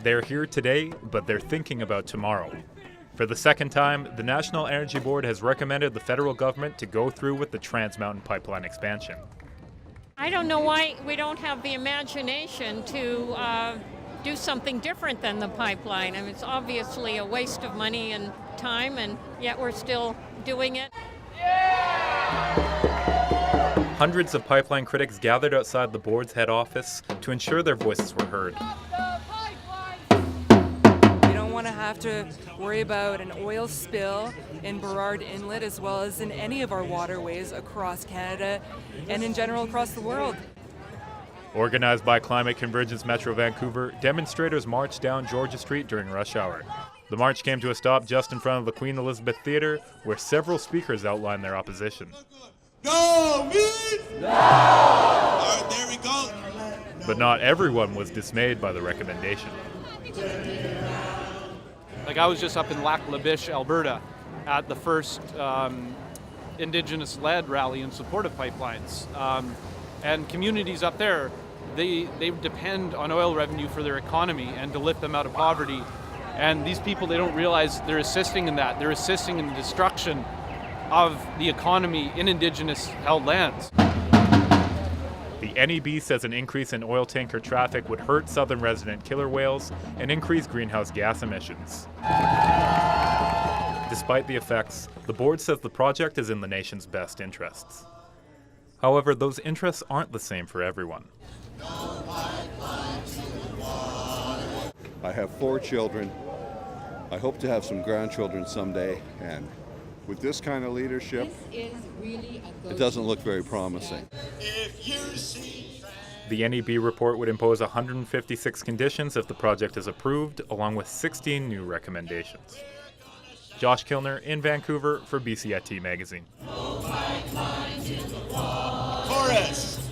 They're here today, but they're thinking about tomorrow. For the second time, the National Energy Board has recommended the federal government to go through with the Trans Mountain Pipeline expansion. I don't know why we don't have the imagination to do something different than the pipeline. I mean, it's obviously a waste of money and time, and yet we're still doing it. Hundreds of pipeline critics gathered outside the board's head office to ensure their voices were heard. We don't want to have to worry about an oil spill in Burrard Inlet as well as in any of our waterways across Canada and in general across the world. Organized by Climate Convergence Metro Vancouver, demonstrators marched down Georgia Street during rush hour. The march came to a stop just in front of the Queen Elizabeth Theatre, where several speakers outlined their opposition. No means no! All right, there we go. But not everyone was dismayed by the recommendation. Like, I was just up in Lac La Biche, Alberta, at the first Indigenous-led rally in support of pipelines. And communities up there, they depend on oil revenue for their economy and to lift them out of poverty. And these people, they don't realize they're assisting in that. They're assisting in the destruction of the economy in Indigenous-held lands. The NEB says an increase in oil tanker traffic would hurt southern resident killer whales and increase greenhouse gas emissions. Despite the effects, the board says the project is in the nation's best interests. However, those interests aren't the same for everyone. I have 4 children. I hope to have some grandchildren someday, and with this kind of leadership, it doesn't look very promising. The NEB report would impose 156 conditions if the project is approved, along with 16 new recommendations. Josh Kilner in Vancouver for BCIT Magazine. Chorus!